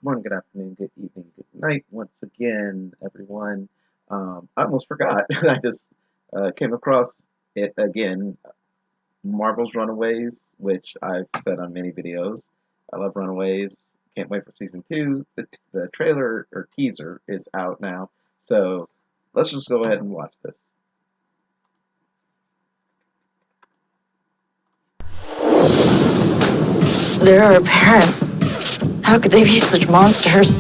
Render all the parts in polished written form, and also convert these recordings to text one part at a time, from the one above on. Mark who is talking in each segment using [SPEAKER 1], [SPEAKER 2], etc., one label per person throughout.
[SPEAKER 1] Good morning, good afternoon, good evening, good night. Once again, everyone. I almost forgot. I just came across it again. Marvel's Runaways, which I've said on many videos. I love Runaways. Can't wait for season two. The trailer or teaser is out now. So let's just go ahead and watch this.
[SPEAKER 2] They're our parents. How could they be such monsters?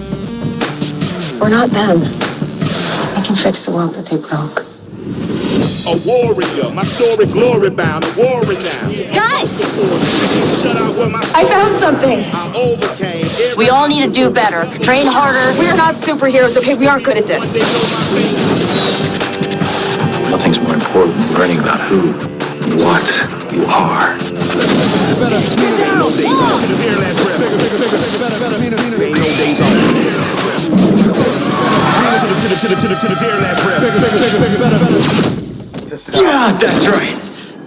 [SPEAKER 2] We're not them. We can fix the world that they broke.
[SPEAKER 3] A warrior, my story glory bound, a warrior now.
[SPEAKER 2] Guys!
[SPEAKER 3] Shut out with my
[SPEAKER 2] I found something!
[SPEAKER 3] I overcame every
[SPEAKER 2] We all need to do better. Train harder. We're not superheroes, okay? We aren't good at this.
[SPEAKER 4] Nothing's more important than learning about who and what you are.
[SPEAKER 3] Ain't no days off to the very last breath. Ain't no days off. To the very last breath.
[SPEAKER 4] Yeah, that's right.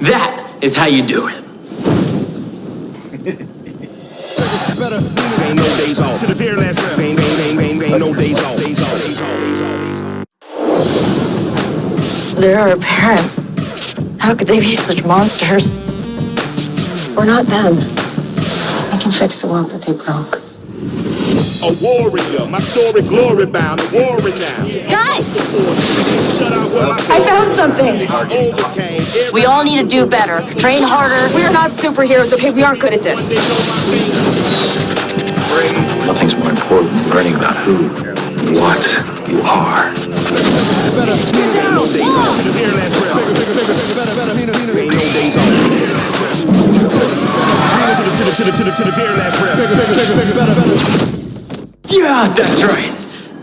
[SPEAKER 4] That is how you do it.
[SPEAKER 3] Ain't no days off to the very last breath. Ain't no days off.
[SPEAKER 2] They're our parents. How could they be such monsters? We're not them. We can fix the world that they broke.
[SPEAKER 3] A warrior, my story glory bound, a warrior now.
[SPEAKER 2] Guys!
[SPEAKER 3] Shut out with my
[SPEAKER 2] I found something!
[SPEAKER 3] I overcame every
[SPEAKER 2] We all need to do better. Train harder. We're not superheroes, okay? We aren't good at this.
[SPEAKER 4] Nothing's more important than learning about who and what you are.
[SPEAKER 3] Ain't no days off to the very last breath. Ain't no days off. To the very last breath.
[SPEAKER 4] Yeah, that's right.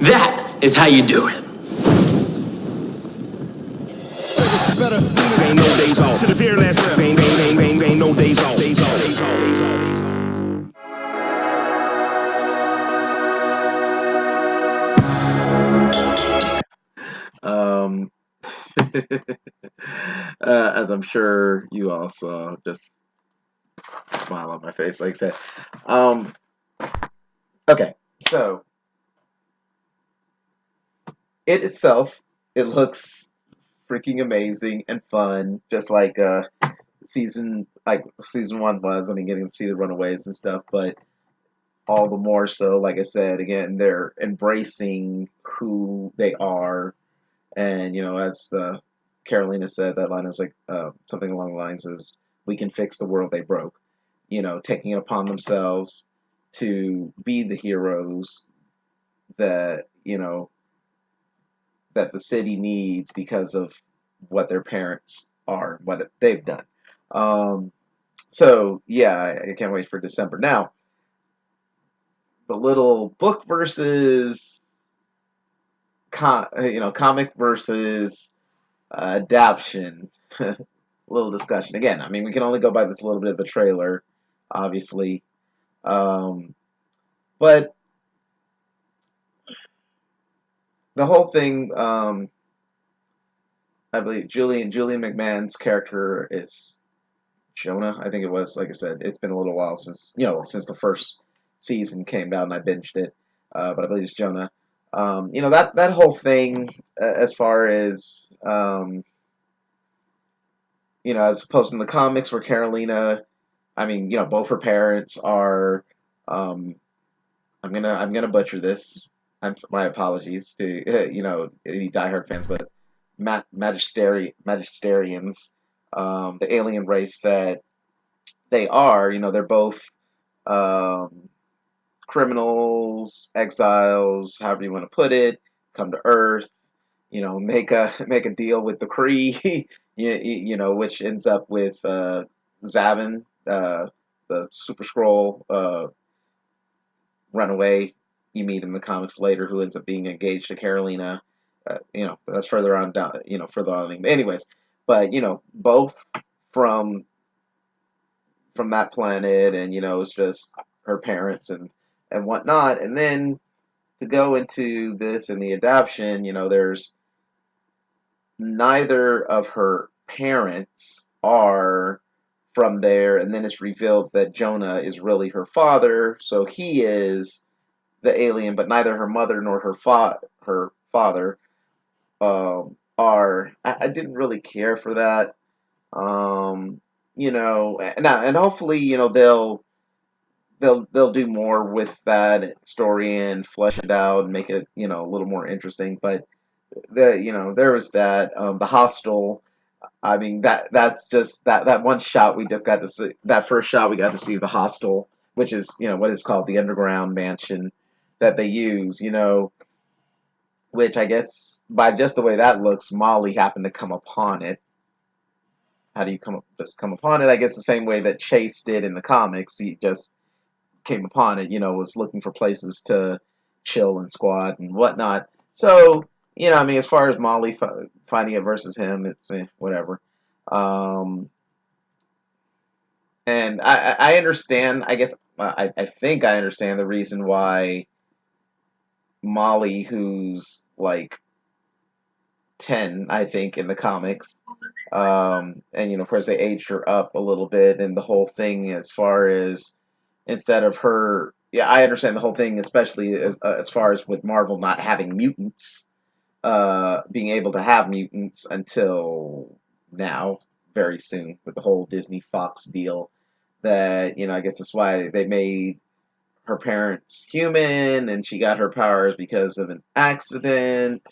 [SPEAKER 4] That is how you do it.
[SPEAKER 3] Ain't no days off to the very last breath. Ain't no days off.
[SPEAKER 1] Um, as I'm sure you all saw, just smile on my face, like I said. Um, okay, so it itself, it looks freaking amazing and fun, just like season one was. I mean, getting to see the Runaways and stuff, but all the more so, like I said, again, they're embracing who they are, and as Carolina said, that line is like something along the lines of, "We can fix the world they broke." Taking it upon themselves to be the heroes that that the city needs because of what their parents are, what they've done. Um, so yeah, I can't wait for December. Now, the little book versus comic versus adaptation. Little discussion again. I mean, we can only go by this little bit of the trailer, obviously, but the whole thing. I believe Julian McMahon's character is Jonah. I think it was. Like I said, it's been a little while since the first season came out and I binged it. But I believe it's Jonah. That whole thing, as far as as opposed in the comics where Carolina, I mean, both her parents are. Um, I'm gonna butcher this. My apologies to any diehard fans, but Magisterians, the alien race that they are. They're both um, criminals, exiles, however you want to put it. Come to Earth, make a deal with the Kree, which ends up with Zavin, the Super Scroll runaway you meet in the comics later, who ends up being engaged to Carolina. That's further on down. Further on. Anyways, but both from that planet, and it's just her parents and whatnot, and then to go into this and the adoption, there's neither of her parents are from there, and then it's revealed that Jonah is really her father, so he is the alien, but neither her mother nor her father are. I didn't really care for that. Um, and hopefully, they'll do more with that story and flesh it out and make it, a little more interesting. But there was that the hostel. I mean, that's just that one shot we just got to see. That first shot we got to see the hostel, which is what is called the underground mansion that they use. Which I guess by just the way that looks, Molly happened to come upon it. How do you come upon it? I guess the same way that Chase did in the comics. He just came upon it. Was looking for places to chill and squat and whatnot. So I mean, as far as Molly finding it versus him, it's whatever. Um, and I understand. I guess I think I understand the reason why Molly, who's like 10, I think, in the comics. And of course, they aged her up a little bit, and the whole thing, as far as instead of her, yeah, I understand the whole thing, especially as far as with Marvel not having mutants, being able to have mutants until now, very soon, with the whole Disney Fox deal. That I guess that's why they made her parents human, and she got her powers because of an accident,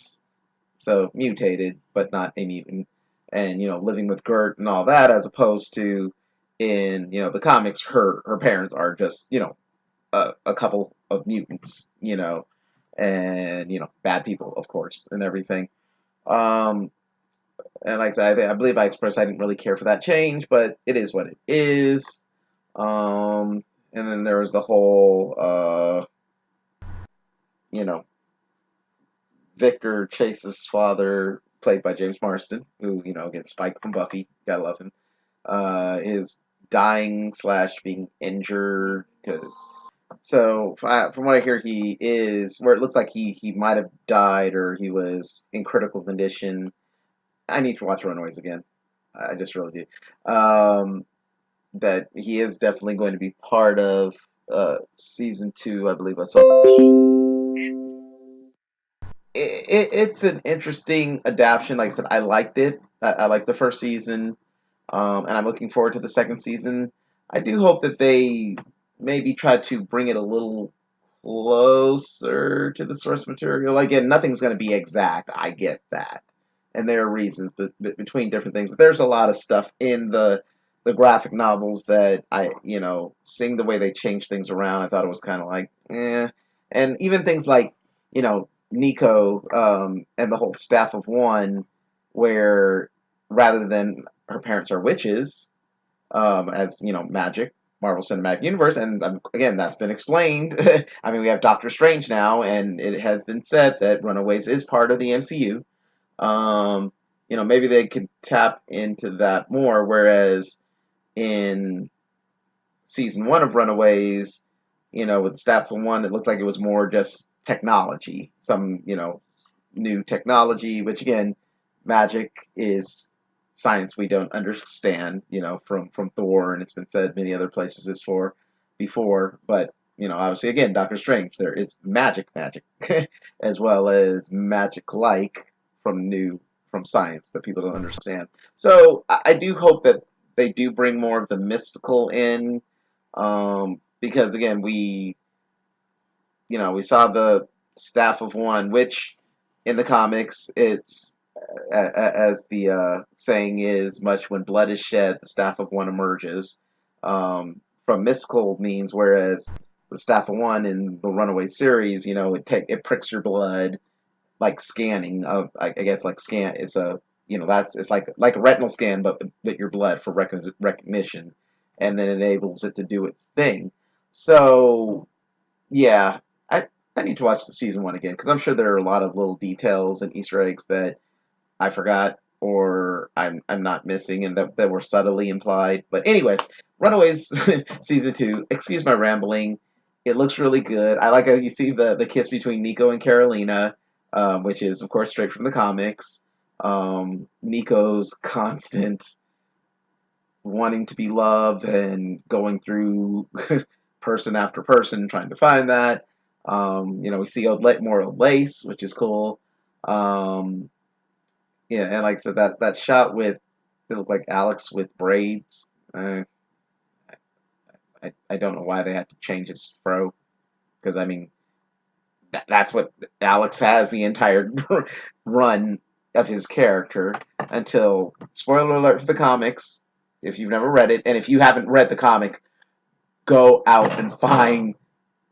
[SPEAKER 1] so mutated, but not a mutant, and living with Gert and all that, as opposed to in the comics, her parents are just a couple of mutants, and bad people, of course, and everything. Um, and like I said, I believe I expressed I didn't really care for that change, but it is what it is. And then there was the whole, you know, Victor Chase's father, played by James Marsden, who, again, Spike from Buffy, gotta love him, is dying slash being injured. Because so from what I hear, he is where it looks like he might have died or he was in critical condition. I need to watch Runaways again. I just really do. That he is definitely going to be part of season 2, I believe I saw. It's an interesting adaptation. Like I said, I liked it. I liked the first season, and I'm looking forward to the second season. I do hope that they maybe try to bring it a little closer to the source material. Again, nothing's going to be exact. I get that, and there are reasons between different things. But there's a lot of stuff in the graphic novels that seeing the way they change things around, I thought it was kind of like, and even things like, Nico, and the whole staff of one, where rather than her parents are witches, as magic, Marvel Cinematic Universe, and again, that's been explained. I mean, we have Doctor Strange now, and it has been said that Runaways is part of the MCU. Um, maybe they could tap into that more. Whereas in season 1 of Runaways, with Staff of One, it looked like it was more just technology, some new technology, which again, magic is science we don't understand, from Thor, and it's been said many other places is for before, but obviously, again, Doctor Strange, there is magic, as well as magic like from science that people don't understand. So I do hope that they do bring more of the mystical in, because again, we saw the Staff of One, which in the comics, it's as the saying is, much when blood is shed, the Staff of One emerges. From mystical means, whereas the Staff of One in the Runaway series, it pricks your blood, like scanning of, I guess, like scan. It's a that's it's like a retinal scan, but with your blood for recognition, and then enables it to do its thing. So yeah, I need to watch the season 1 again, because I'm sure there are a lot of little details and Easter eggs that I forgot or I'm not missing, and that were subtly implied. But anyways, Runaways season 2. Excuse my rambling. It looks really good. I like how you see the kiss between Nico and Carolina, which is of course straight from the comics. Nico's constant wanting to be loved and going through person after person trying to find that. We see more old lace, which is cool. Um, yeah, and like I said, that shot with it looked like Alex with braids. I don't know why they had to change his fro because I mean that's what Alex has the entire run of his character until spoiler alert for the comics. If you've never read it, and if you haven't read the comic, go out and find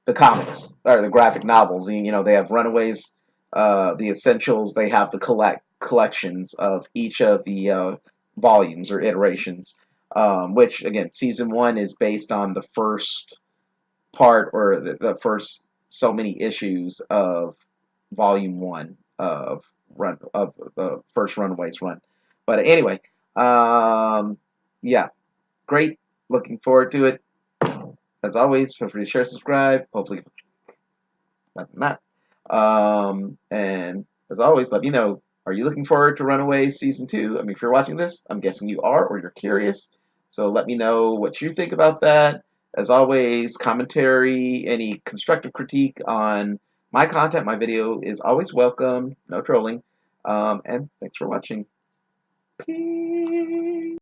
[SPEAKER 1] the comics or the graphic novels. They have Runaways, the Essentials. They have the collections of each of the volumes or iterations. Which again, season one is based on the first part or the first so many issues of volume one of the first Runaways run. But anyway, yeah, great. Looking forward to it. As always, feel free to share, subscribe. Hopefully, not. And as always, let me know. Are you looking forward to Runaways season 2? I mean, if you're watching this, I'm guessing you are, or you're curious. So let me know what you think about that. As always, commentary, any constructive critique on my content, my video is always welcome. No trolling. And thanks for watching. Peace.